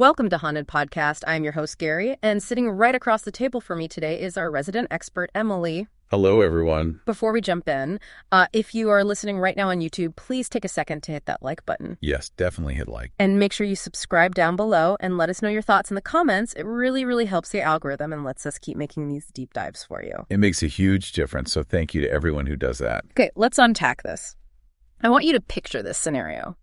Welcome to Haunted Podcast. I'm your host, Gary, and sitting right across the table from me today is our resident expert, Emily. Hello, everyone. Before we jump in, if you are listening right now on YouTube, please take a second to hit that like button. Yes, definitely hit like. And make sure you subscribe down below and let us know your thoughts in the comments. It really, really helps the algorithm and lets us keep making these deep dives for you. It makes a huge difference, so thank you to everyone who does that. Okay, let's unpack this. I want you to picture this scenario.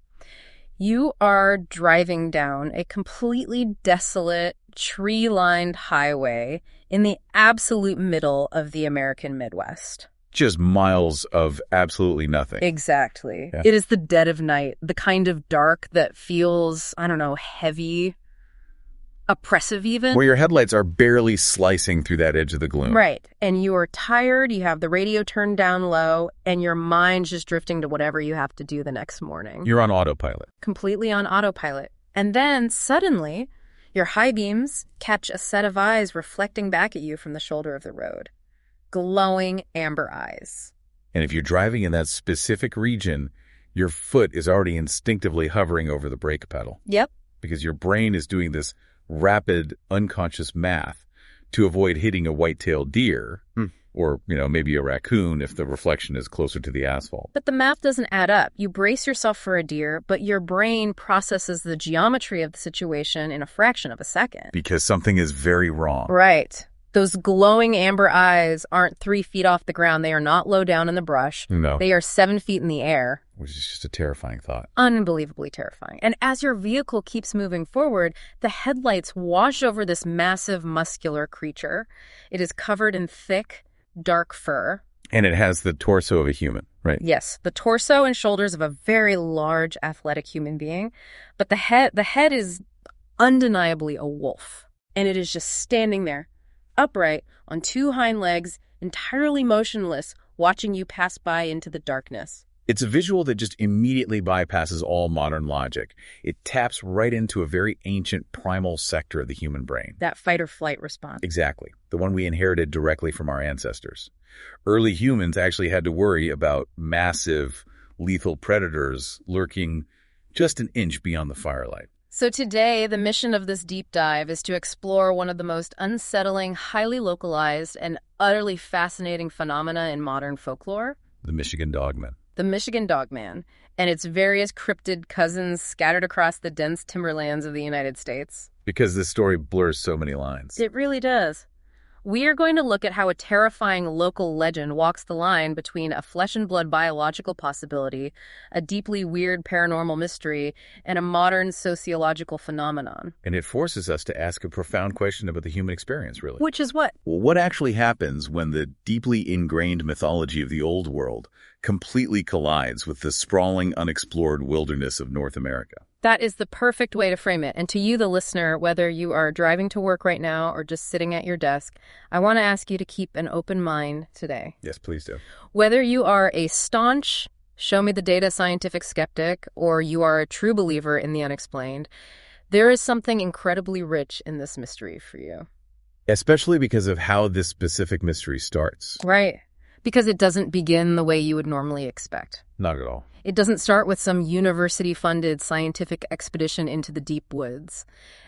You are driving down a completely desolate, tree-lined highway in the absolute middle of the American Midwest. Just miles of absolutely nothing. Exactly. Yeah. It is the dead of night, the kind of dark that feels, heavy, oppressive even. Where your headlights are barely slicing through that edge of the gloom. Right. And you are tired, you have the radio turned down low, and your mind's just drifting to whatever you have to do the next morning. You're on autopilot. Completely on autopilot. And then, suddenly, your high beams catch a set of eyes reflecting back at you from the shoulder of the road. Glowing amber eyes. And if you're driving in that specific region, your foot is already instinctively hovering over the brake pedal. Yep. Because your brain is doing this rapid, unconscious math to avoid hitting a white-tailed deer or, maybe a raccoon if the reflection is closer to the asphalt. But the math doesn't add up. You brace yourself for a deer, but your brain processes the geometry of the situation in a fraction of a second. Because something is very wrong. Right. Those glowing amber eyes aren't 3 feet off the ground. They are not low down in the brush. No. They are 7 feet in the air. Which is just a terrifying thought. Unbelievably terrifying. And as your vehicle keeps moving forward, the headlights wash over this massive muscular creature. It is covered in thick, dark fur. And it has the torso of a human, right? Yes, the torso and shoulders of a very large, athletic human being. But the head is undeniably a wolf. And it is just standing there, upright, on 2 hind legs, entirely motionless, watching you pass by into the darkness. It's a visual that just immediately bypasses all modern logic. It taps right into a very ancient primal sector of the human brain. That fight or flight response. Exactly. The one we inherited directly from our ancestors. Early humans actually had to worry about massive, lethal predators lurking just an inch beyond the firelight. So today, the mission of this deep dive is to explore one of the most unsettling, highly localized, and utterly fascinating phenomena in modern folklore. The Michigan Dogman. The Michigan Dogman, and its various cryptid cousins scattered across the dense timberlands of the United States. Because this story blurs so many lines. It really does. We are going to look at how a terrifying local legend walks the line between a flesh-and-blood biological possibility, a deeply weird paranormal mystery, and a modern sociological phenomenon. And it forces us to ask a profound question about the human experience, really. Which is what? Well, what actually happens when the deeply ingrained mythology of the old world completely collides with the sprawling, unexplored wilderness of North America? That is the perfect way to frame it. And to you, the listener, whether you are driving to work right now or just sitting at your desk, I want to ask you to keep an open mind today. Yes, please do. Whether you are a staunch, show-me-the-data scientific skeptic, or you are a true believer in the unexplained, there is something incredibly rich in this mystery for you. Especially because of how this specific mystery starts. Right. Because it doesn't begin the way you would normally expect. Not at all. It doesn't start with some university-funded scientific expedition into the deep woods.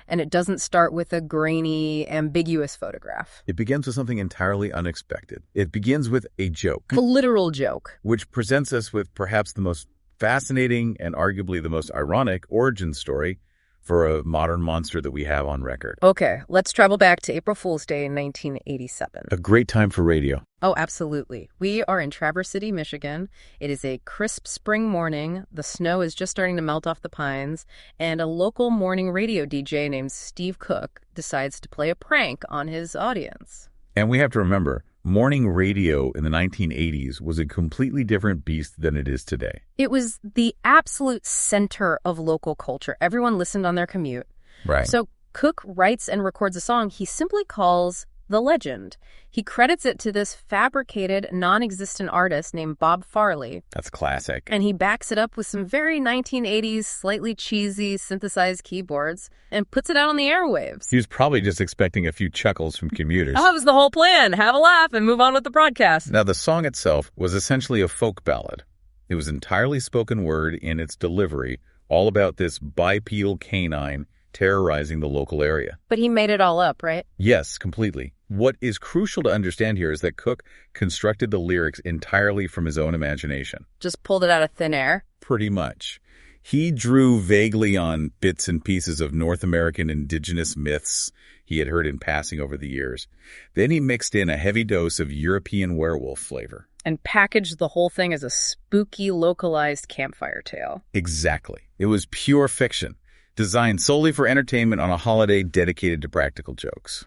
And it doesn't start with a grainy, ambiguous photograph. It begins with something entirely unexpected. It begins with a joke. A literal joke. Which presents us with perhaps the most fascinating and arguably the most ironic origin story for a modern monster that we have on record. Okay, let's travel back to April Fool's Day in 1987. A great time for radio. Oh, absolutely. We are in Traverse City, Michigan. It is a crisp spring morning. The snow is just starting to melt off the pines, and a local morning radio DJ named Steve Cook decides to play a prank on his audience. And we have to remember, morning radio in the 1980s was a completely different beast than it is today. It was the absolute center of local culture. Everyone listened on their commute. Right. So Cook writes and records a song he simply calls The Legend. He credits it to this fabricated, non-existent artist named Bob Farley. That's classic. And he backs it up with some very 1980s, slightly cheesy, synthesized keyboards and puts it out on the airwaves. He was probably just expecting a few chuckles from commuters. That was the whole plan. Have a laugh and move on with the broadcast. Now, the song itself was essentially a folk ballad. It was entirely spoken word in its delivery, all about this bipedal canine terrorizing the local area. But he made it all up, right? Yes, completely. What is crucial to understand here is that Cook constructed the lyrics entirely from his own imagination. Just pulled it out of thin air? Pretty much. He drew vaguely on bits and pieces of North American indigenous myths he had heard in passing over the years. Then he mixed in a heavy dose of European werewolf flavor. And packaged the whole thing as a spooky, localized campfire tale. Exactly. It was pure fiction, designed solely for entertainment on a holiday dedicated to practical jokes.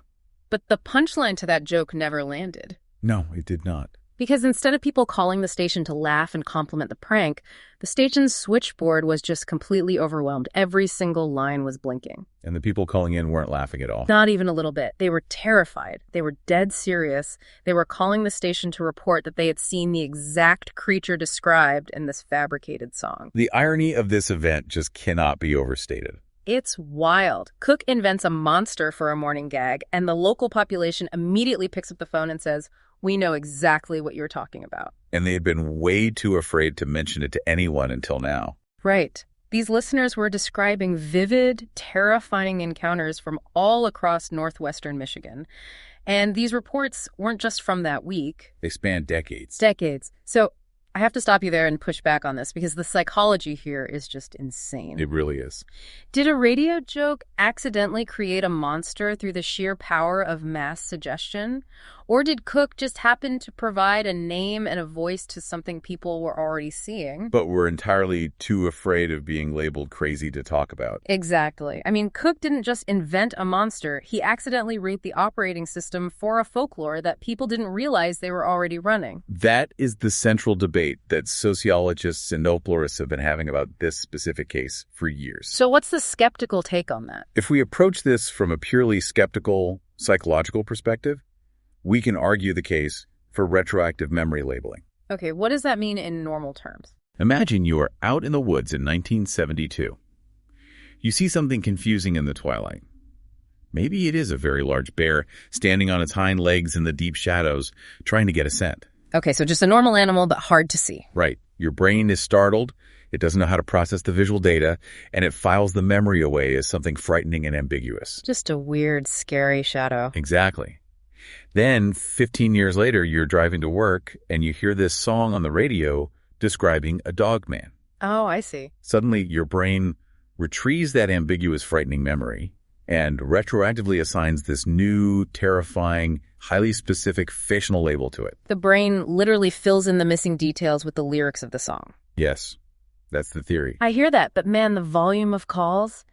But the punchline to that joke never landed. No, it did not. Because instead of people calling the station to laugh and compliment the prank, the station's switchboard was just completely overwhelmed. Every single line was blinking. And the people calling in weren't laughing at all. Not even a little bit. They were terrified. They were dead serious. They were calling the station to report that they had seen the exact creature described in this fabricated song. The irony of this event just cannot be overstated. It's wild. Cook invents a monster for a morning gag, and the local population immediately picks up the phone and says, "We know exactly what you're talking about." And they had been way too afraid to mention it to anyone until now. Right. These listeners were describing vivid, terrifying encounters from all across northwestern Michigan. And these reports weren't just from that week. They spanned decades. Decades. So I have to stop you there and push back on this because the psychology here is just insane. It really is. Did a radio joke accidentally create a monster through the sheer power of mass suggestion? Or did Cook just happen to provide a name and a voice to something people were already seeing? But we're entirely too afraid of being labeled crazy to talk about. Exactly. I mean, Cook didn't just invent a monster. He accidentally wrote the operating system for a folklore that people didn't realize they were already running. That is the central debate that sociologists and folklorists have been having about this specific case for years. So what's the skeptical take on that? If we approach this from a purely skeptical, psychological perspective, we can argue the case for retroactive memory labeling. Okay, what does that mean in normal terms? Imagine you are out in the woods in 1972. You see something confusing in the twilight. Maybe it is a very large bear standing on its hind legs in the deep shadows, trying to get a scent. Okay, so just a normal animal, but hard to see. Right. Your brain is startled, it doesn't know how to process the visual data, and it files the memory away as something frightening and ambiguous. Just a weird, scary shadow. Exactly. Then, 15 years later, you're driving to work, and you hear this song on the radio describing a dogman. Oh, I see. Suddenly, your brain retrieves that ambiguous, frightening memory and retroactively assigns this new, terrifying, highly specific fictional label to it. The brain literally fills in the missing details with the lyrics of the song. Yes, that's the theory. I hear that, but man, the volume of calls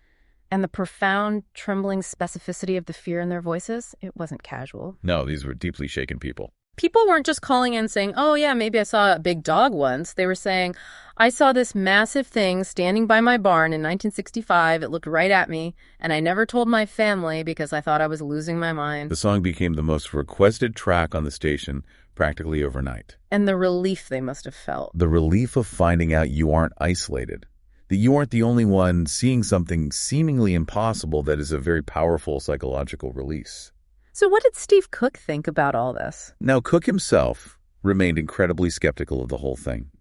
and the profound, trembling specificity of the fear in their voices, it wasn't casual. No, these were deeply shaken people. People weren't just calling in saying, "Oh yeah, maybe I saw a big dog once." They were saying, "I saw this massive thing standing by my barn in 1965. It looked right at me, and I never told my family because I thought I was losing my mind." The song became the most requested track on the station practically overnight. And the relief they must have felt. The relief of finding out you aren't isolated, that you aren't the only one seeing something seemingly impossible that is a very powerful psychological release. So what did Steve Cook think about all this? Now, Cook himself remained incredibly skeptical of the whole thing.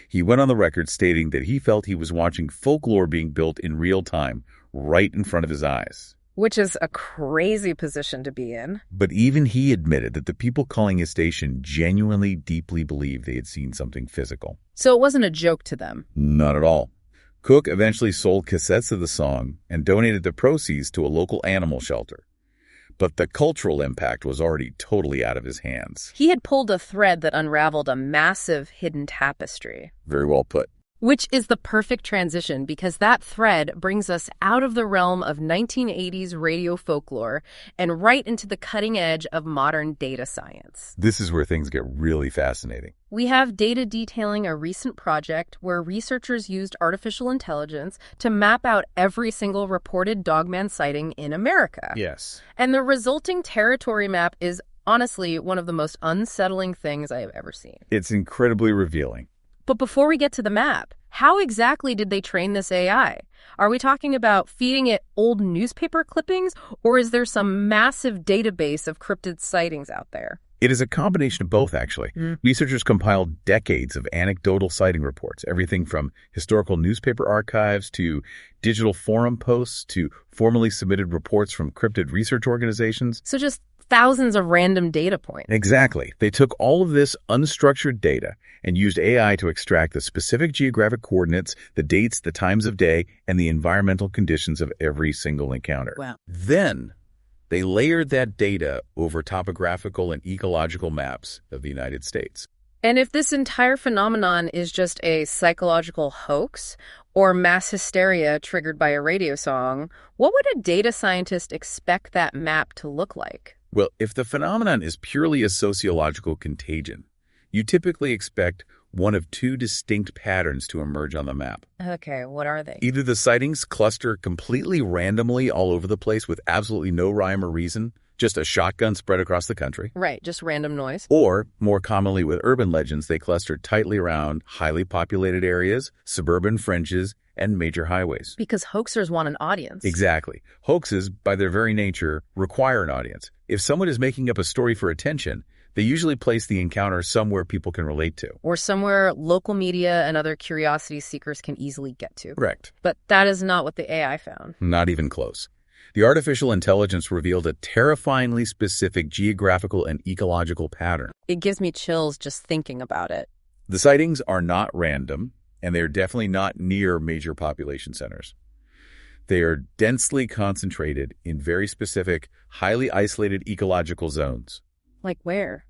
He went on the record stating that he felt he was watching folklore being built in real time, right in front of his eyes. Which is a crazy position to be in. But even he admitted that the people calling his station genuinely, deeply believed they had seen something physical. So it wasn't a joke to them. Not at all. Cook eventually sold cassettes of the song and donated the proceeds to a local animal shelter. But the cultural impact was already totally out of his hands. He had pulled a thread that unraveled a massive hidden tapestry. Very well put. Which is the perfect transition because that thread brings us out of the realm of 1980s radio folklore and right into the cutting edge of modern data science. This is where things get really fascinating. We have data detailing a recent project where researchers used artificial intelligence to map out every single reported Dogman sighting in America. Yes. And the resulting territory map is honestly one of the most unsettling things I have ever seen. It's incredibly revealing. But before we get to the map, how exactly did they train this AI? Are we talking about feeding it old newspaper clippings, or is there some massive database of cryptid sightings out there? It is a combination of both, actually. Researchers compiled decades of anecdotal sighting reports, everything from historical newspaper archives to digital forum posts to formally submitted reports from cryptid research organizations. So just thousands of random data points. Exactly. They took all of this unstructured data and used AI to extract the specific geographic coordinates, the dates, the times of day, and the environmental conditions of every single encounter. Wow. Then they layered that data over topographical and ecological maps of the United States. And if this entire phenomenon is just a psychological hoax or mass hysteria triggered by a radio song, what would a data scientist expect that map to look like? Well, if the phenomenon is purely a sociological contagion, you typically expect one of two distinct patterns to emerge on the map. Okay, what are they? Either the sightings cluster completely randomly all over the place with absolutely no rhyme or reason, just a shotgun spread across the country. Right, just random noise. Or, more commonly with urban legends, they cluster tightly around highly populated areas, suburban fringes, and major highways. Because hoaxers want an audience. Exactly. Hoaxes, by their very nature, require an audience. If someone is making up a story for attention, they usually place the encounter somewhere people can relate to. Or somewhere local media and other curiosity seekers can easily get to. Correct. But that is not what the AI found. Not even close. The artificial intelligence revealed a terrifyingly specific geographical and ecological pattern. It gives me chills just thinking about it. The sightings are not random, and they're definitely not near major population centers. They are densely concentrated in very specific, highly isolated ecological zones. Like where?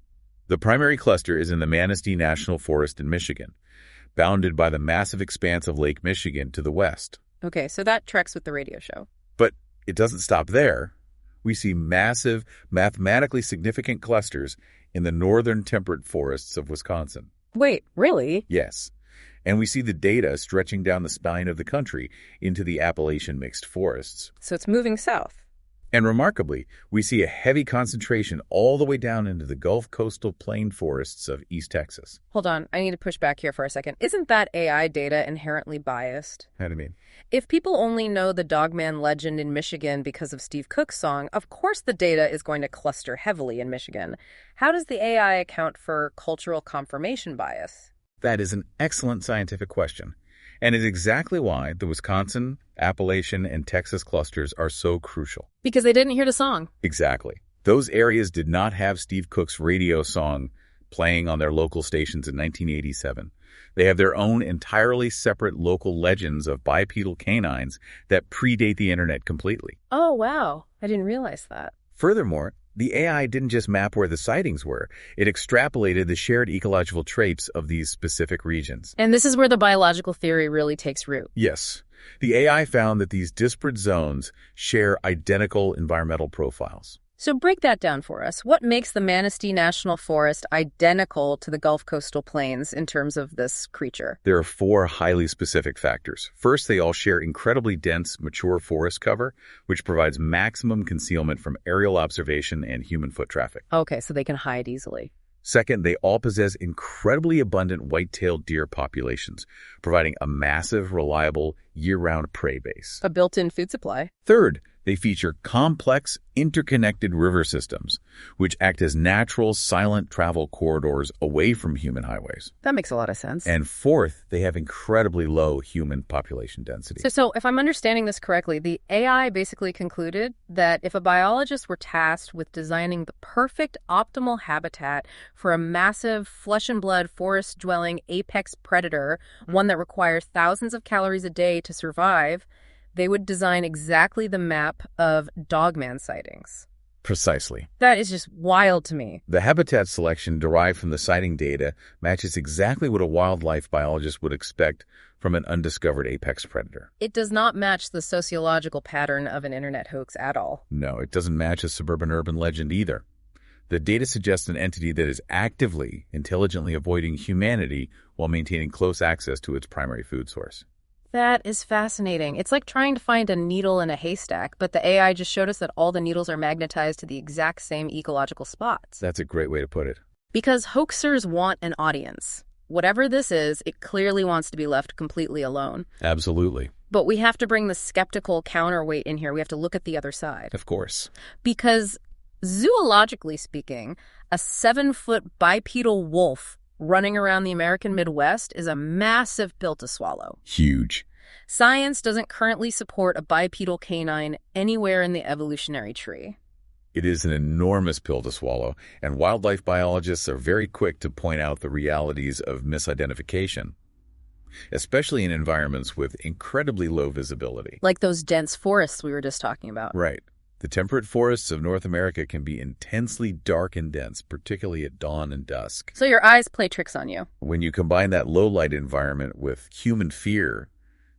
The primary cluster is in the Manistee National Forest in Michigan, bounded by the massive expanse of Lake Michigan to the west. Okay, so that tracks with the radio show. But it doesn't stop there. We see massive, mathematically significant clusters in the northern temperate forests of Wisconsin. Wait, really? Yes. And we see the data stretching down the spine of the country into the Appalachian mixed forests. So it's moving south. And remarkably, we see a heavy concentration all the way down into the Gulf coastal plain forests of East Texas. Hold on, I need to push back here for a second. Isn't that AI data inherently biased? How do you mean? If people only know the Dogman legend in Michigan because of Steve Cook's song, of course the data is going to cluster heavily in Michigan. How does the AI account for cultural confirmation bias? That is an excellent scientific question, and is exactly why the Wisconsin, Appalachian, and Texas clusters are so crucial. Because they didn't hear the song. Exactly. Those areas did not have Steve Cook's radio song playing on their local stations in 1987. They have their own entirely separate local legends of bipedal canines that predate the internet completely. Oh, wow. I didn't realize that. Furthermore, the AI didn't just map where the sightings were. It extrapolated the shared ecological traits of these specific regions. And this is where the biological theory really takes root. Yes. The AI found that these disparate zones share identical environmental profiles. So break that down for us. What makes the Manistee National Forest identical to the Gulf Coastal Plains in terms of this creature? There are 4 highly specific factors. First, they all share incredibly dense, mature forest cover, which provides maximum concealment from aerial observation and human foot traffic. Okay, so they can hide easily. Second, they all possess incredibly abundant white-tailed deer populations, providing a massive, reliable, year-round prey base. A built-in food supply. Third, they feature complex, interconnected river systems, which act as natural, silent travel corridors away from human highways. That makes a lot of sense. And fourth, they have incredibly low human population density. So if I'm understanding this correctly, the AI basically concluded that if a biologist were tasked with designing the perfect optimal habitat for a massive flesh and blood forest-dwelling apex predator, one that requires thousands of calories a day to survive, they would design exactly the map of Dogman sightings. Precisely. That is just wild to me. The habitat selection derived from the sighting data matches exactly what a wildlife biologist would expect from an undiscovered apex predator. It does not match the sociological pattern of an internet hoax at all. No, it doesn't match a suburban urban legend either. The data suggests an entity that is actively, intelligently avoiding humanity while maintaining close access to its primary food source. That is fascinating. It's like trying to find a needle in a haystack, but the AI just showed us that all the needles are magnetized to the exact same ecological spots. That's a great way to put it. Because hoaxers want an audience. Whatever this is, it clearly wants to be left completely alone. Absolutely. But we have to bring the skeptical counterweight in here. We have to look at the other side. Of course. Because Zoologically speaking, a 7-foot bipedal wolf running around the American Midwest is a massive pill to swallow. Huge. Science doesn't currently support a bipedal canine anywhere in the evolutionary tree. It is an enormous pill to swallow, and wildlife biologists are very quick to point out the realities of misidentification, especially in environments with incredibly low visibility. Like those dense forests we were just talking about. Right. The temperate forests of North America can be intensely dark and dense, particularly at dawn and dusk. So your eyes play tricks on you. When you combine that low-light environment with human fear,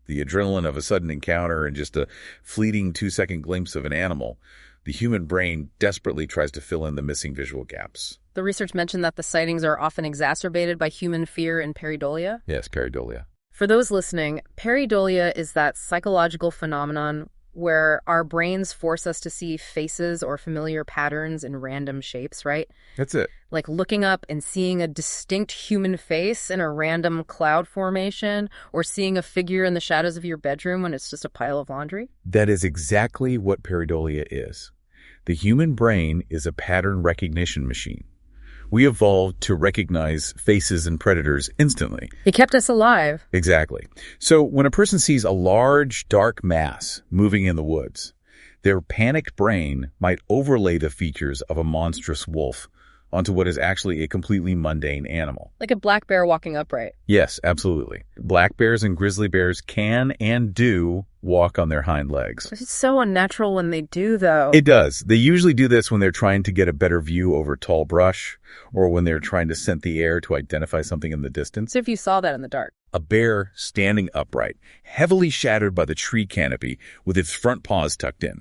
the adrenaline of a sudden encounter and just a fleeting 2-second glimpse of an animal, the human brain desperately tries to fill in the missing visual gaps. The research mentioned that the sightings are often exacerbated by human fear and pareidolia. Yes, pareidolia. For those listening, pareidolia is that psychological phenomenon where our brains force us to see faces or familiar patterns in random shapes, right? That's it. Like looking up and seeing a distinct human face in a random cloud formation, or seeing a figure in the shadows of your bedroom when it's just a pile of laundry. That is exactly what pareidolia is. The human brain is a pattern recognition machine. We evolved to recognize faces and predators instantly. It kept us alive. Exactly. So when a person sees a large, dark mass moving in the woods, their panicked brain might overlay the features of a monstrous wolf onto what is actually a completely mundane animal. Like a black bear walking upright. Yes, absolutely. Black bears and grizzly bears can and do walk on their hind legs. It's so unnatural when they do, though. It does. They usually do this when they're trying to get a better view over tall brush or when they're trying to scent the air to identify something in the distance. So if you saw that in the dark. A bear standing upright, heavily shadowed by the tree canopy with its front paws tucked in.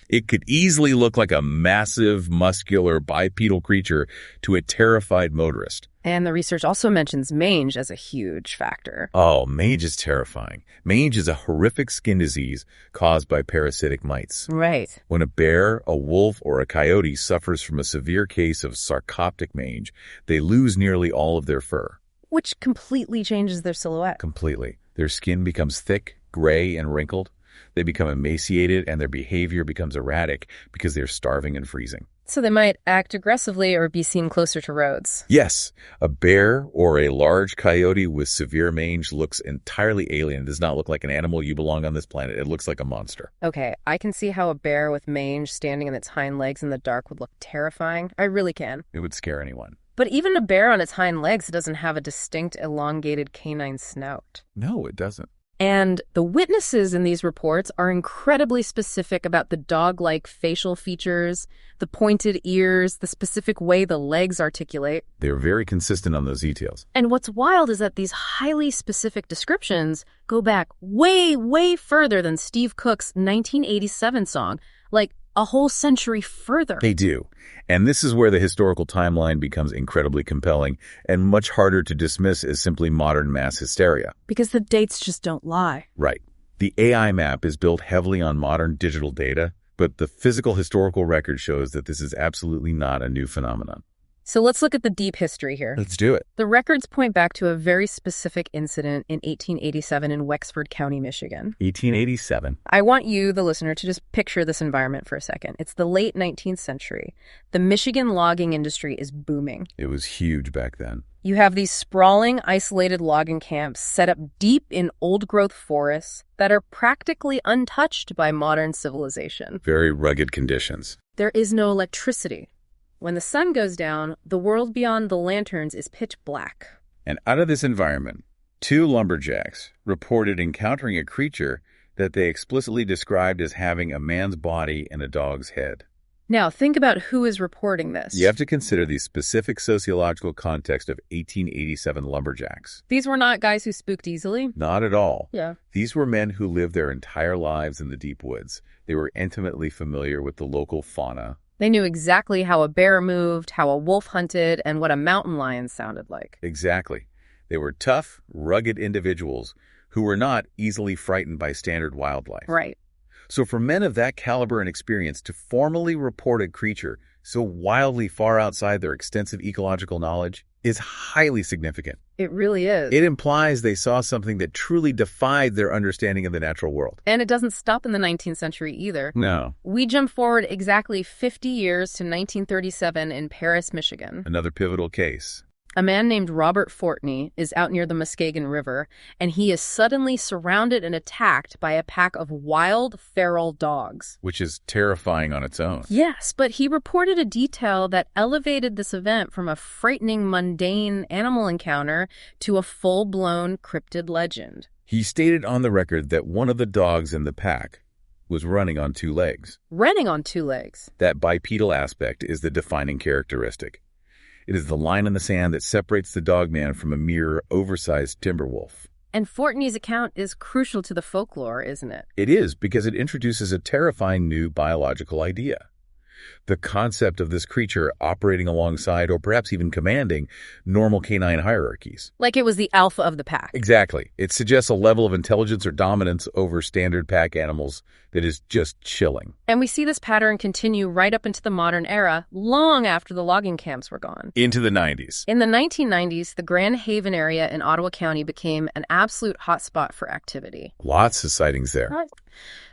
It could easily look like a massive, muscular, bipedal creature to a terrified motorist. And the research also mentions mange as a huge factor. Oh, mange is terrifying. Mange is a horrific skin disease caused by parasitic mites. Right. When a bear, a wolf, or a coyote suffers from a severe case of sarcoptic mange, they lose nearly all of their fur. Which completely changes their silhouette. Completely. Their skin becomes thick, gray, and wrinkled. They become emaciated, and their behavior becomes erratic because they're starving and freezing. So they might act aggressively or be seen closer to roads. Yes, a bear or a large coyote with severe mange looks entirely alien. It does not look like an animal you belong on this planet. It looks like a monster. Okay, I can see how a bear with mange standing on its hind legs in the dark would look terrifying. I really can. It would scare anyone. But even a bear on its hind legs doesn't have a distinct elongated canine snout. No, it doesn't. And the witnesses in these reports are incredibly specific about the dog-like facial features, the pointed ears, the specific way the legs articulate. They're very consistent on those details. And what's wild is that these highly specific descriptions go back way, way further than Steve Cook's 1987 song, like a whole century further. They do. And this is where the historical timeline becomes incredibly compelling and much harder to dismiss as simply modern mass hysteria. Because the dates just don't lie. Right. The AI map is built heavily on modern digital data, but the physical historical record shows that this is absolutely not a new phenomenon. So let's look at the deep history here. Let's do it. The records point back to a very specific incident in 1887 in Wexford County, Michigan. 1887. I want you, the listener, to just picture this environment for a second. It's the late 19th century. The Michigan logging industry is booming. It was huge back then. You have these sprawling, isolated logging camps set up deep in old-growth forests that are practically untouched by modern civilization. Very rugged conditions. There is no electricity. When the sun goes down, the world beyond the lanterns is pitch black. And out of this environment, 2 lumberjacks reported encountering a creature that they explicitly described as having a man's body and a dog's head. Now, think about who is reporting this. You have to consider the specific sociological context of 1887 lumberjacks. These were not guys who spooked easily. Not at all. Yeah. These were men who lived their entire lives in the deep woods. They were intimately familiar with the local fauna. They knew exactly how a bear moved, how a wolf hunted, and what a mountain lion sounded like. Exactly. They were tough, rugged individuals who were not easily frightened by standard wildlife. Right. So for men of that caliber and experience to formally report a creature so wildly far outside their extensive ecological knowledge is highly significant. It really is. It implies they saw something that truly defied their understanding of the natural world. And it doesn't stop in the 19th century either. No. We jump forward exactly 50 years to 1937 in Paris, Michigan. Another pivotal case. A man named Robert Fortney is out near the Muskegon River, and he is suddenly surrounded and attacked by a pack of wild, feral dogs. Which is terrifying on its own. Yes, but he reported a detail that elevated this event from a frightening, mundane animal encounter to a full-blown cryptid legend. He stated on the record that one of the dogs in the pack was running on two legs. Running on two legs. That bipedal aspect is the defining characteristic. It is the line in the sand that separates the Dogman from a mere oversized timber wolf. And Fortney's account is crucial to the folklore, isn't it? It is, because it introduces a terrifying new biological idea. The concept of this creature operating alongside, or perhaps even commanding, normal canine hierarchies. Like it was the alpha of the pack. Exactly. It suggests a level of intelligence or dominance over standard pack animals that is just chilling. And we see this pattern continue right up into the modern era, long after the logging camps were gone. Into the 90s. In the 1990s, the Grand Haven area in Ottawa County became an absolute hotspot for activity. Lots of sightings there.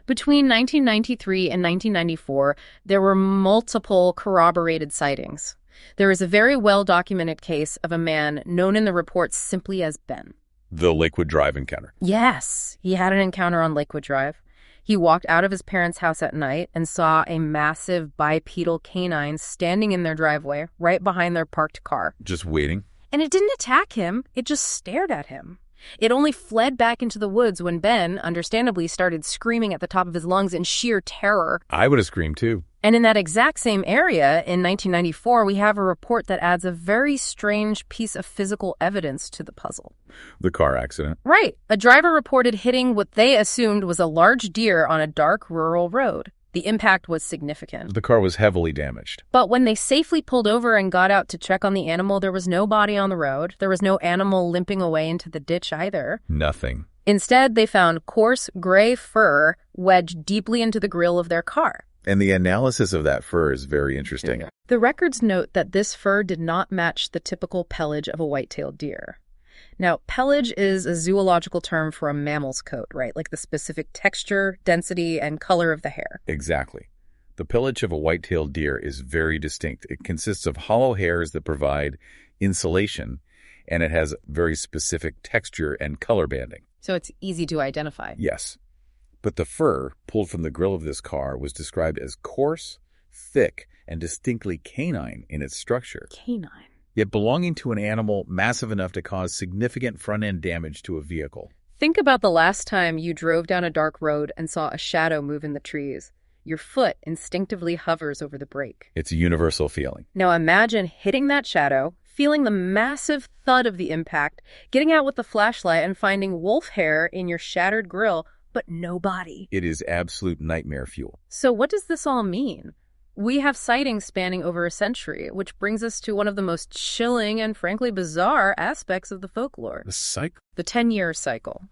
Between 1993 and 1994, there were multiple corroborated sightings. There is a very well-documented case of a man known in the reports simply as Ben. The Lakewood Drive encounter. Yes, he had an encounter on Lakewood Drive. He walked out of his parents' house at night and saw a massive bipedal canine standing in their driveway right behind their parked car. Just waiting. And it didn't attack him, it just stared at him. It only fled back into the woods when Ben, understandably, started screaming at the top of his lungs in sheer terror. I would have screamed too. And in that exact same area, in 1994, we have a report that adds a very strange piece of physical evidence to the puzzle. The car accident. Right. A driver reported hitting what they assumed was a large deer on a dark rural road. The impact was significant. The car was heavily damaged. But when they safely pulled over and got out to check on the animal, there was no body on the road. There was no animal limping away into the ditch either. Nothing. Instead, they found coarse gray fur wedged deeply into the grille of their car. And the analysis of that fur is very interesting. The records note that this fur did not match the typical pelage of a white-tailed deer. Now, pelage is a zoological term for a mammal's coat, right? Like the specific texture, density, and color of the hair. Exactly. The pelage of a white-tailed deer is very distinct. It consists of hollow hairs that provide insulation, and it has very specific texture and color banding. So it's easy to identify. Yes. But the fur pulled from the grill of this car was described as coarse, thick, and distinctly canine in its structure. Canine. Yet belonging to an animal massive enough to cause significant front-end damage to a vehicle. Think about the last time you drove down a dark road and saw a shadow move in the trees. Your foot instinctively hovers over the brake. It's a universal feeling. Now imagine hitting that shadow, feeling the massive thud of the impact, getting out with the flashlight and finding wolf hair in your shattered grille, but no body. It is absolute nightmare fuel. So what does this all mean? We have sightings spanning over a century, which brings us to one of the most chilling and frankly bizarre aspects of the folklore. The 10-year cycle.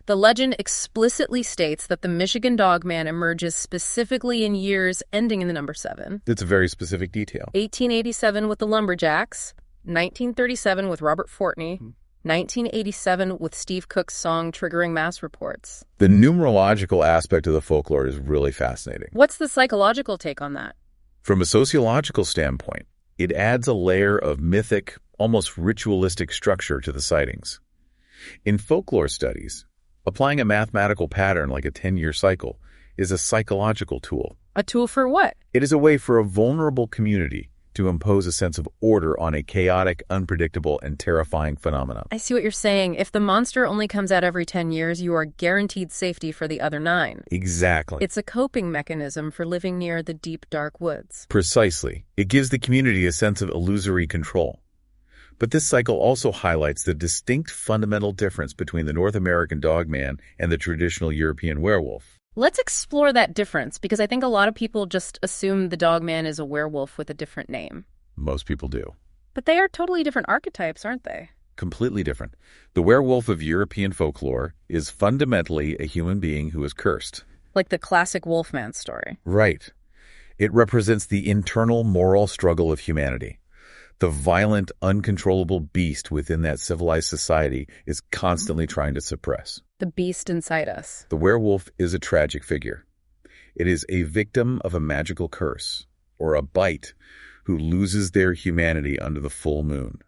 The legend explicitly states that the Michigan Dogman emerges specifically in years ending in the number 7. It's a very specific detail. 1887 with the Lumberjacks, 1937 with Robert Fortney, 1987 with Steve Cook's song triggering mass reports. The numerological aspect of the folklore is really fascinating. What's the psychological take on that? From a sociological standpoint, it adds a layer of mythic, almost ritualistic structure to the sightings. In folklore studies, applying a mathematical pattern like a 10-year cycle is a psychological tool. A tool for what? It is a way for a vulnerable community to impose a sense of order on a chaotic, unpredictable, and terrifying phenomenon. I see what you're saying. If the monster only comes out every 10 years, you are guaranteed safety for the other 9. Exactly. It's a coping mechanism for living near the deep, dark woods. Precisely. It gives the community a sense of illusory control. But this cycle also highlights the distinct fundamental difference between the North American Dogman and the traditional European werewolf. Let's explore that difference, because I think a lot of people just assume the Dogman is a werewolf with a different name. Most people do. But they are totally different archetypes, aren't they? Completely different. The werewolf of European folklore is fundamentally a human being who is cursed. Like the classic Wolfman story. Right. It represents the internal moral struggle of humanity. The violent, uncontrollable beast within that civilized society is constantly trying to suppress. The beast inside us. The werewolf is a tragic figure. It is a victim of a magical curse, or a bite, who loses their humanity under the full moon.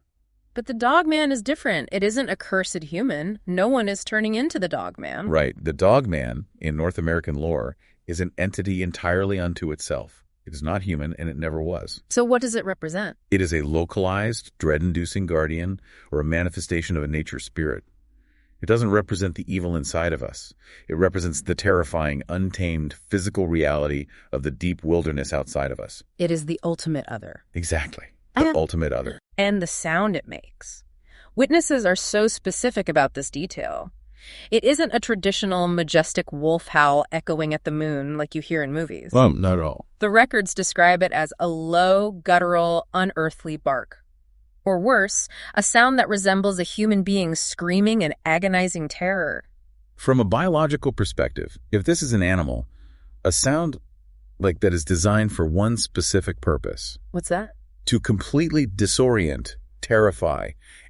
But the Dogman is different. It isn't a cursed human. No one is turning into the Dogman. Right. The Dogman, in North American lore, is an entity entirely unto itself. It is not human, and it never was. So what does it represent? It is a localized, dread-inducing guardian, or a manifestation of a nature spirit. It doesn't represent the evil inside of us. It represents the terrifying, untamed, physical reality of the deep wilderness outside of us. It is the ultimate other. Exactly. The ultimate other. And the sound it makes. Witnesses are so specific about this detail. It isn't a traditional, majestic wolf howl echoing at the moon like you hear in movies. Not at all. The records describe it as a low, guttural, unearthly bark. Or worse, a sound that resembles a human being screaming in agonizing terror. From a biological perspective, if this is an animal, a sound like that is designed for one specific purpose. What's that? To completely disorient, terrify,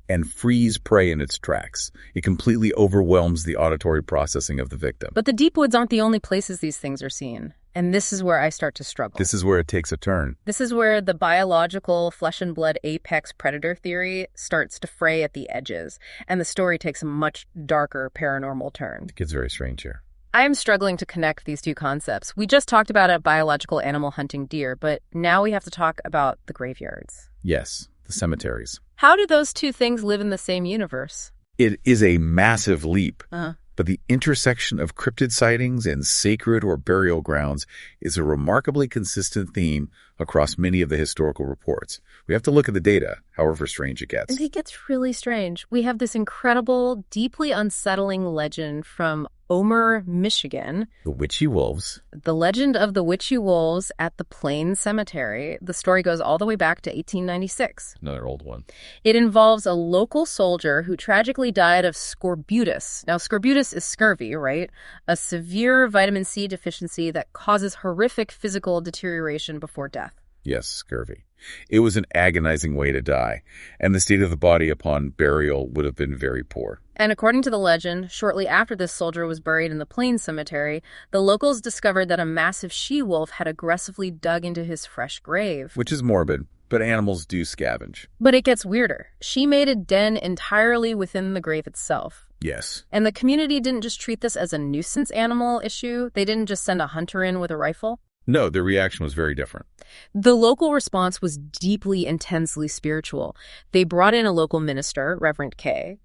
and freeze prey in its tracks. It completely overwhelms the auditory processing of the victim. But the deep woods aren't the only places these things are seen. And this is where I start to struggle. This is where it takes a turn. This is where the biological flesh and blood apex predator theory starts to fray at the edges, and the story takes a much darker paranormal turn. It gets very strange here. I am struggling to connect these two concepts. We just talked about a biological animal hunting deer, but now we have to talk about the graveyards. Yes, the cemeteries. How do those two things live in the same universe? It is a massive leap. Uh-huh. But the intersection of cryptid sightings and sacred or burial grounds is a remarkably consistent theme across many of the historical reports. We have to look at the data, however strange it gets. And it gets really strange. We have this incredible, deeply unsettling legend from Omer, Michigan. The witchy wolves. The legend of the witchy wolves at the Plains Cemetery. The story goes all the way back to 1896. Another old one. It involves a local soldier who tragically died of scorbutus. Now, scorbutus is scurvy, right? A severe vitamin C deficiency that causes horrific physical deterioration before death. Yes, scurvy. It was an agonizing way to die, and the state of the body upon burial would have been very poor. And according to the legend, shortly after this soldier was buried in the Plains Cemetery, the locals discovered that a massive she-wolf had aggressively dug into his fresh grave. Which is morbid, but animals do scavenge. But it gets weirder. She made a den entirely within the grave itself. Yes. And the community didn't just treat this as a nuisance animal issue. They didn't just send a hunter in with a rifle. No, their reaction was very different. The local response was deeply, intensely spiritual. They brought in a local minister, Reverend K,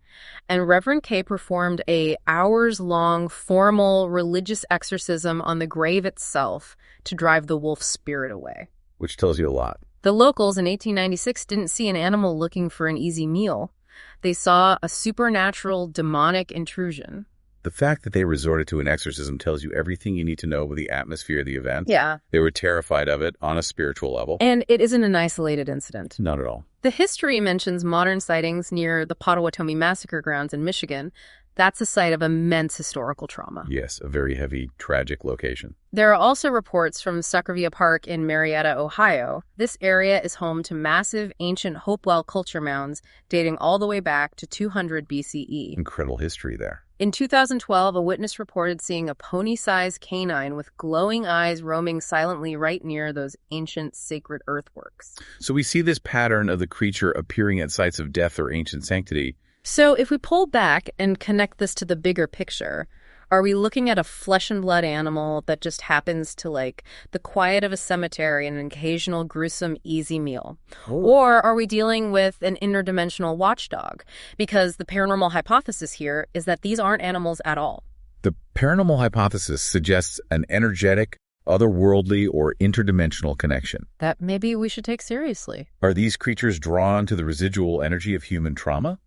and Reverend K performed a hours-long, formal religious exorcism on the grave itself to drive the wolf spirit away. Which tells you a lot. The locals in 1896 didn't see an animal looking for an easy meal. They saw a supernatural, demonic intrusion. The fact that they resorted to an exorcism tells you everything you need to know about the atmosphere of the event. Yeah. They were terrified of it on a spiritual level. And it isn't an isolated incident. Not at all. The history mentions modern sightings near the Potawatomi massacre grounds in Michigan. That's a site of immense historical trauma. Yes, a very heavy, tragic location. There are also reports from Suckervia Park in Marietta, Ohio. This area is home to massive ancient Hopewell culture mounds dating all the way back to 200 BCE. Incredible history there. In 2012, a witness reported seeing a pony-sized canine with glowing eyes roaming silently right near those ancient sacred earthworks. So we see this pattern of the creature appearing at sites of death or ancient sanctity. So if we pull back and connect this to the bigger picture, are we looking at a flesh and blood animal that just happens to like the quiet of a cemetery and an occasional gruesome easy meal? Or are we dealing with an interdimensional watchdog? Because the paranormal hypothesis here is that these aren't animals at all. The paranormal hypothesis suggests an energetic, otherworldly, or interdimensional connection. That maybe we should take seriously. Are these creatures drawn to the residual energy of human trauma?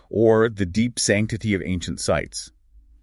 Or the deep sanctity of ancient sites?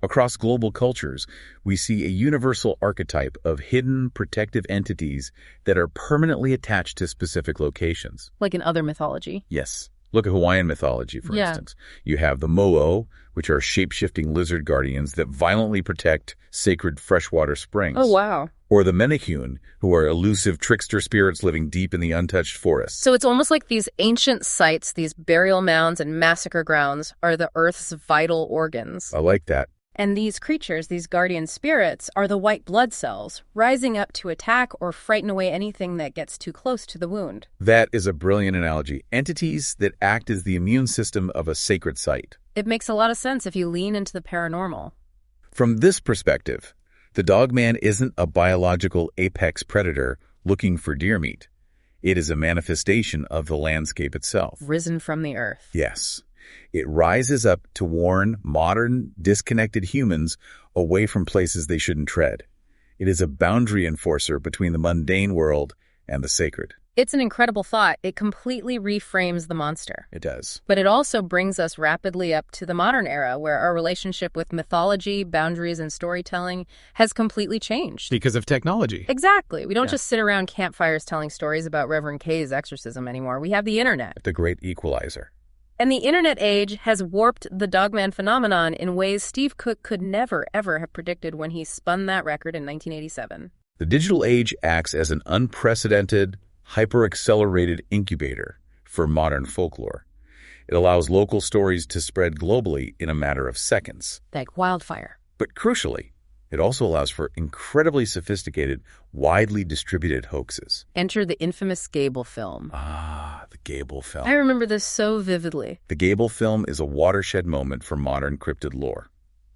Across global cultures, we see a universal archetype of hidden protective entities that are permanently attached to specific locations. Like in other mythology. Yes. Look at Hawaiian mythology, for Yeah. instance. You have the mo'o, which are shape-shifting lizard guardians that violently protect sacred freshwater springs. Oh, wow. Or the menehune, who are elusive trickster spirits living deep in the untouched forests. So it's almost like these ancient sites, these burial mounds and massacre grounds, are the Earth's vital organs. I like that. And these creatures, these guardian spirits, are the white blood cells, rising up to attack or frighten away anything that gets too close to the wound. That is a brilliant analogy. Entities that act as the immune system of a sacred site. It makes a lot of sense if you lean into the paranormal. From this perspective, the Dogman isn't a biological apex predator looking for deer meat. It is a manifestation of the landscape itself. Risen from the earth. Yes. It rises up to warn modern, disconnected humans away from places they shouldn't tread. It is a boundary enforcer between the mundane world and the sacred. It's an incredible thought. It completely reframes the monster. It does. But it also brings us rapidly up to the modern era, where our relationship with mythology, boundaries, and storytelling has completely changed. Because of technology. Exactly. We don't just sit around campfires telling stories about Reverend K's exorcism anymore. We have the internet. The great equalizer. And the internet age has warped the Dogman phenomenon in ways Steve Cook could never, ever have predicted when he spun that record in 1987. The digital age acts as an unprecedented, hyper-accelerated incubator for modern folklore. It allows local stories to spread globally in a matter of seconds. Like wildfire. But crucially, it also allows for incredibly sophisticated, widely distributed hoaxes. Enter the infamous Gable film. Ah, the Gable film. I remember this so vividly. The Gable film is a watershed moment for modern cryptid lore.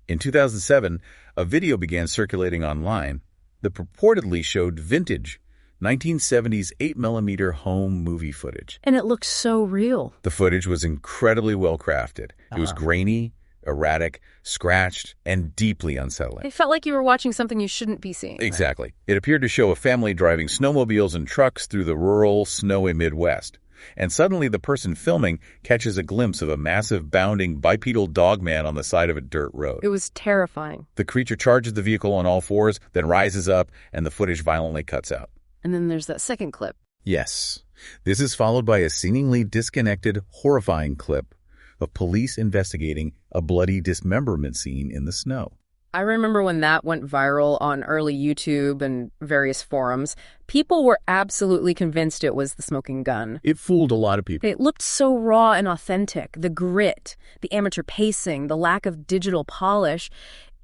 In 2007, a video began circulating online that purportedly showed vintage 1970s 8mm home movie footage. And it looked so real. The footage was incredibly well crafted. It was grainy, erratic, scratched, and deeply unsettling. It felt like you were watching something you shouldn't be seeing. Exactly. It appeared to show a family driving snowmobiles and trucks through the rural, snowy Midwest. And suddenly the person filming catches a glimpse of a massive, bounding, bipedal dogman on the side of a dirt road. It was terrifying. The creature charges the vehicle on all fours, then rises up, and the footage violently cuts out. And then there's that second clip. Yes. This is followed by a seemingly disconnected, horrifying clip of police investigating a bloody dismemberment scene in the snow. I remember when that went viral on early YouTube and various forums. People were absolutely convinced it was the smoking gun. It fooled a lot of people. It looked so raw and authentic. The grit, the amateur pacing, the lack of digital polish.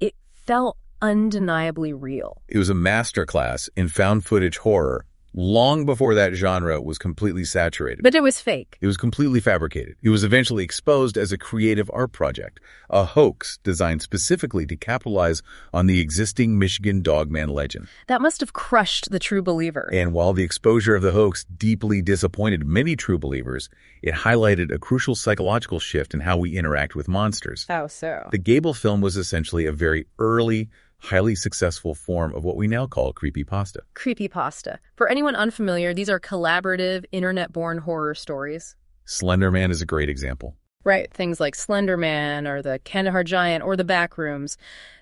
It felt undeniably real. It was a masterclass in found footage horror long before that genre was completely saturated. But it was fake. It was completely fabricated. It was eventually exposed as a creative art project, a hoax designed specifically to capitalize on the existing Michigan Dogman legend. That must have crushed the true believer. And while the exposure of the hoax deeply disappointed many true believers, it highlighted a crucial psychological shift in how we interact with monsters. How so? The Gable film was essentially a very early, highly successful form of what we now call creepypasta. Creepypasta. For anyone unfamiliar, these are collaborative, internet-born horror stories. Slender Man is a great example. Right, things like Slender Man or the Kandahar Giant or the Backrooms.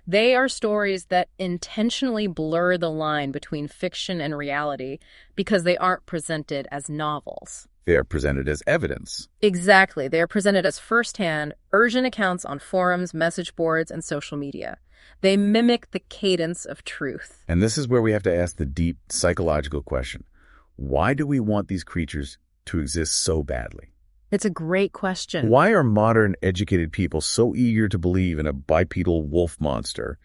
They are stories that intentionally blur the line between fiction and reality because they aren't presented as novels. They are presented as evidence. Exactly. They are presented as first-hand, urgent accounts on forums, message boards, and social media. They mimic the cadence of truth. And this is where we have to ask the deep psychological question. Why do we want these creatures to exist so badly? It's a great question. Why are modern educated people so eager to believe in a bipedal wolf monster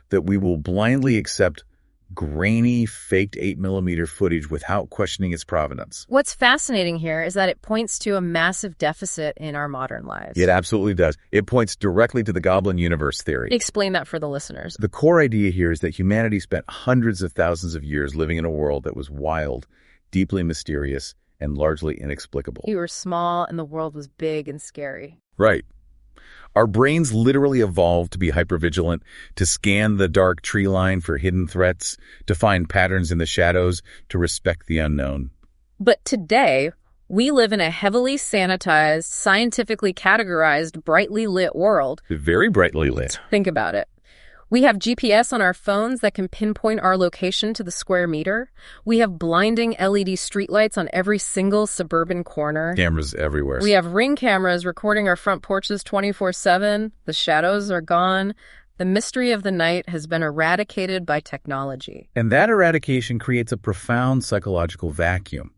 that we will blindly accept grainy, faked 8mm footage without questioning its provenance? What's fascinating here is that it points to a massive deficit in our modern lives. It absolutely does. It points directly to the goblin universe theory. Explain that for the listeners. The core idea here is that humanity spent hundreds of thousands of years living in a world that was wild, deeply mysterious, and largely inexplicable. We were small and the world was big and scary. Right. Our brains literally evolved to be hypervigilant, to scan the dark tree line for hidden threats, to find patterns in the shadows, to respect the unknown. But today, we live in a heavily sanitized, scientifically categorized, brightly lit world. Very brightly lit. Think about it. We have GPS on our phones that can pinpoint our location to the square meter. We have blinding LED streetlights on every single suburban corner. Cameras everywhere. We have Ring cameras recording our front porches 24/7. The shadows are gone. The mystery of the night has been eradicated by technology. And that eradication creates a profound psychological vacuum.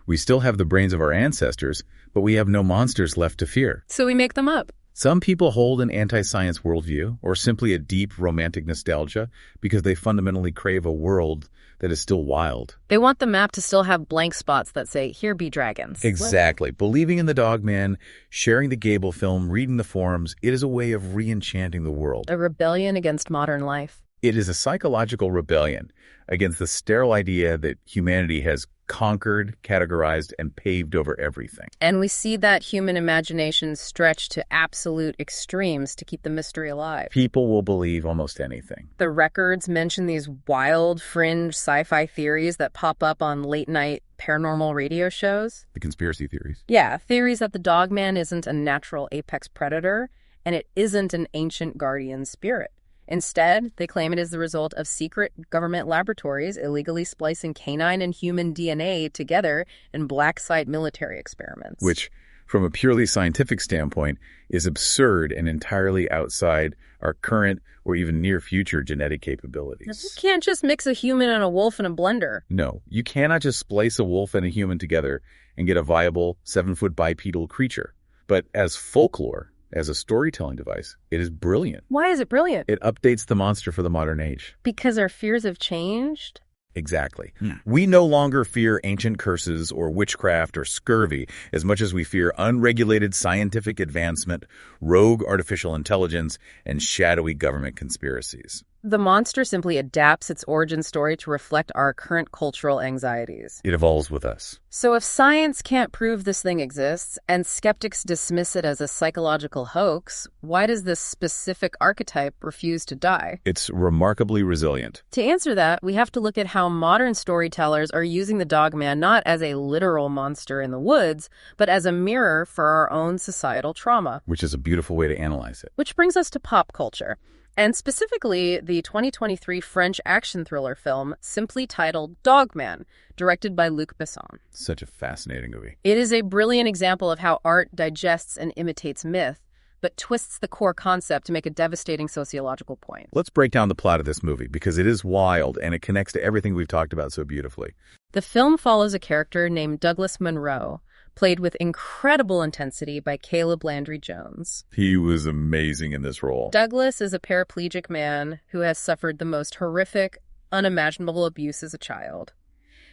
We still have the brains of our ancestors, but we have no monsters left to fear. So we make them up. Some people hold an anti-science worldview or simply a deep romantic nostalgia because they fundamentally crave a world that is still wild. They want the map to still have blank spots that say, "Here be dragons." Exactly. Believing in the Dogman, sharing the Gable film, reading the forums, it is a way of re-enchanting the world. A rebellion against modern life. It is a psychological rebellion against the sterile idea that humanity has conquered, categorized, and paved over everything. And we see that human imagination stretch to absolute extremes to keep the mystery alive. People will believe almost anything. The records mention these wild, fringe sci-fi theories that pop up on late-night paranormal radio shows. The conspiracy theories. Yeah, theories that the Dogman isn't a natural apex predator, and it isn't an ancient guardian spirit. Instead, they claim it is the result of secret government laboratories illegally splicing canine and human DNA together in black site military experiments. Which, from a purely scientific standpoint, is absurd and entirely outside our current or even near future genetic capabilities. You can't just mix a human and a wolf in a blender. No, you cannot just splice a wolf and a human together and get a viable 7-foot bipedal creature. But as folklore, as a storytelling device, it is brilliant. Why is it brilliant? It updates the monster for the modern age. Because our fears have changed? Exactly. We no longer fear ancient curses or witchcraft or scurvy as much as we fear unregulated scientific advancement, rogue artificial intelligence, and shadowy government conspiracies. The monster simply adapts its origin story to reflect our current cultural anxieties. It evolves with us. So if science can't prove this thing exists, and skeptics dismiss it as a psychological hoax, why does this specific archetype refuse to die? It's remarkably resilient. To answer that, we have to look at how modern storytellers are using the Dogman not as a literal monster in the woods, but as a mirror for our own societal trauma. Which is a beautiful way to analyze it. Which brings us to pop culture. And specifically, the 2023 French action thriller film simply titled Dogman, directed by Luc Besson. Such a fascinating movie. It is a brilliant example of how art digests and imitates myth, but twists the core concept to make a devastating sociological point. Let's break down the plot of this movie, because it is wild and it connects to everything we've talked about so beautifully. The film follows a character named Douglas Monroe, played with incredible intensity by Caleb Landry Jones. He was amazing in this role. Douglas is a paraplegic man who has suffered the most horrific, unimaginable abuse as a child.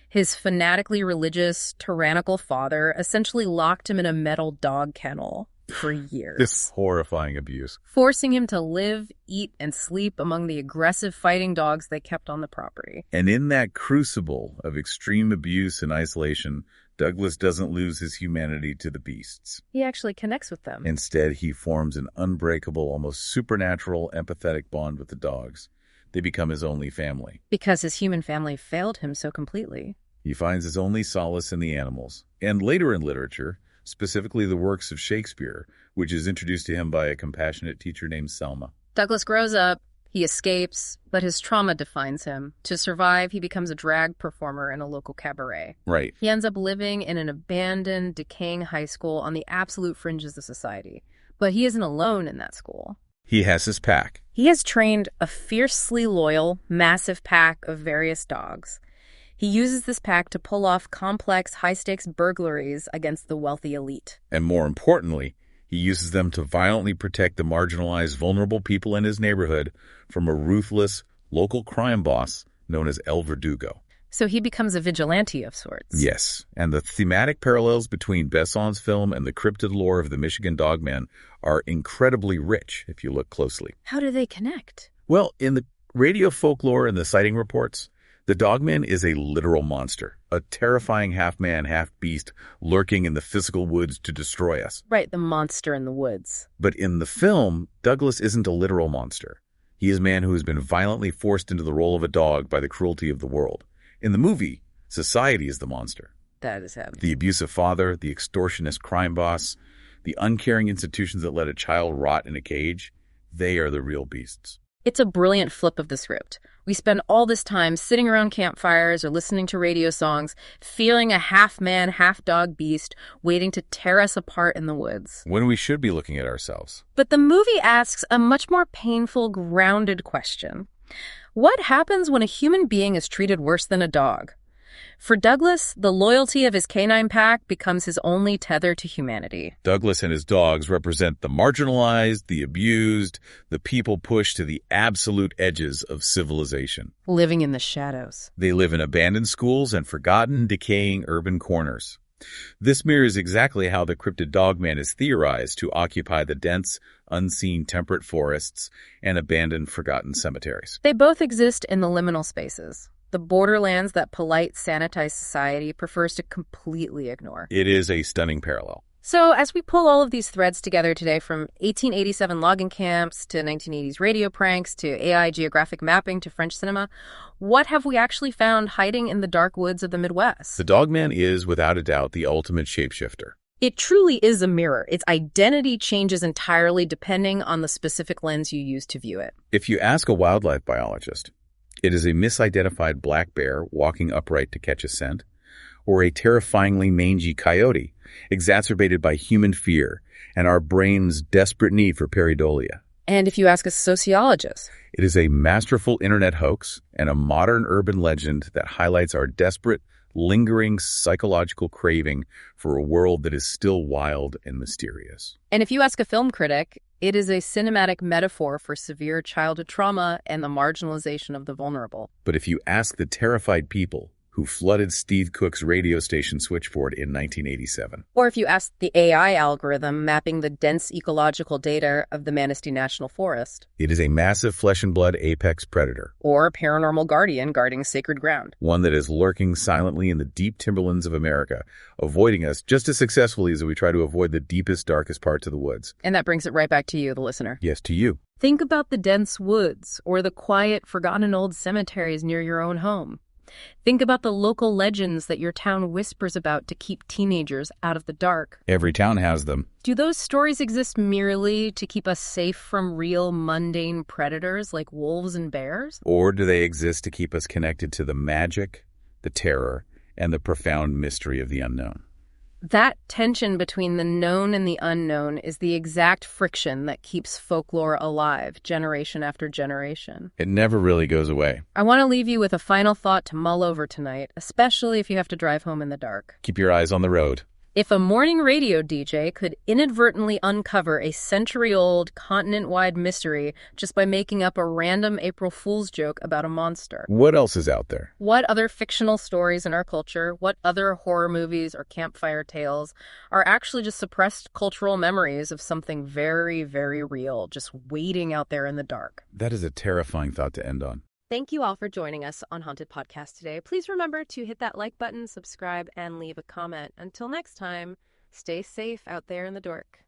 His fanatically religious, tyrannical father essentially locked him in a metal dog kennel for years. This horrifying abuse. Forcing him to live, eat, and sleep among the aggressive fighting dogs they kept on the property. And in that crucible of extreme abuse and isolation, Douglas doesn't lose his humanity to the beasts. He actually connects with them. Instead, he forms an unbreakable, almost supernatural, empathetic bond with the dogs. They become his only family. Because his human family failed him so completely. He finds his only solace in the animals. And later in literature, specifically the works of Shakespeare, which is introduced to him by a compassionate teacher named Selma. Douglas grows up. He escapes, but his trauma defines him. To survive, he becomes a drag performer in a local cabaret. Right. He ends up living in an abandoned, decaying high school on the absolute fringes of society. But he isn't alone in that school. He has his pack. He has trained a fiercely loyal, massive pack of various dogs. He uses this pack to pull off complex, high-stakes burglaries against the wealthy elite. And more importantly, he uses them to violently protect the marginalized, vulnerable people in his neighborhood from a ruthless local crime boss known as El Verdugo. So he becomes a vigilante of sorts. Yes, and the thematic parallels between Besson's film and the cryptid lore of the Michigan Dogman are incredibly rich if you look closely. How do they connect? Well, in the radio folklore and the sighting reports, the Dogman is a literal monster, a terrifying half-man, half-beast lurking in the physical woods to destroy us. Right, the monster in the woods. But in the film, Douglas isn't a literal monster. He is a man who has been violently forced into the role of a dog by the cruelty of the world. In the movie, society is the monster. That is heavy. The abusive father, the extortionist crime boss, the uncaring institutions that let a child rot in a cage, they are the real beasts. It's a brilliant flip of the script. We spend all this time sitting around campfires or listening to radio songs, feeling a half-man, half-dog beast waiting to tear us apart in the woods. When we should be looking at ourselves. But the movie asks a much more painful, grounded question. What happens when a human being is treated worse than a dog? For Douglas, the loyalty of his canine pack becomes his only tether to humanity. Douglas and his dogs represent the marginalized, the abused, the people pushed to the absolute edges of civilization. Living in the shadows. They live in abandoned schools and forgotten, decaying urban corners. This mirrors exactly how the cryptid Dogman is theorized to occupy the dense, unseen temperate forests and abandoned, forgotten cemeteries. They both exist in the liminal spaces, the borderlands that polite, sanitized society prefers to completely ignore. It is a stunning parallel. So as we pull all of these threads together today, from 1887 logging camps to 1980s radio pranks to AI geographic mapping to French cinema, what have we actually found hiding in the dark woods of the Midwest? The Dogman is, without a doubt, the ultimate shapeshifter. It truly is a mirror. Its identity changes entirely depending on the specific lens you use to view it. If you ask a wildlife biologist, it is a misidentified black bear walking upright to catch a scent, or a terrifyingly mangy coyote, exacerbated by human fear and our brain's desperate need for pareidolia. And if you ask a sociologist, it is a masterful internet hoax and a modern urban legend that highlights our desperate, lingering psychological craving for a world that is still wild and mysterious. And if you ask a film critic, it is a cinematic metaphor for severe childhood trauma and the marginalization of the vulnerable. But if you ask the terrified people who flooded Steve Cook's radio station switchboard in 1987. Or if you ask the AI algorithm mapping the dense ecological data of the Manistee National Forest. It is a massive flesh-and-blood apex predator. Or a paranormal guardian guarding sacred ground. One that is lurking silently in the deep timberlands of America, avoiding us just as successfully as we try to avoid the deepest, darkest parts of the woods. And that brings it right back to you, the listener. Yes, to you. Think about the dense woods or the quiet, forgotten old cemeteries near your own home. Think about the local legends that your town whispers about to keep teenagers out of the dark. Every town has them. Do those stories exist merely to keep us safe from real mundane predators like wolves and bears? Or do they exist to keep us connected to the magic, the terror, and the profound mystery of the unknown? That tension between the known and the unknown is the exact friction that keeps folklore alive, generation after generation. It never really goes away. I want to leave you with a final thought to mull over tonight, especially if you have to drive home in the dark. Keep your eyes on the road. If a morning radio DJ could inadvertently uncover a century-old, continent-wide mystery just by making up a random April Fool's joke about a monster. What else is out there? What other fictional stories in our culture, what other horror movies or campfire tales are actually just suppressed cultural memories of something very, very real, just waiting out there in the dark? That is a terrifying thought to end on. Thank you all for joining us on Haunted Podcast today. Please remember to hit that like button, subscribe, and leave a comment. Until next time, stay safe out there in the dark.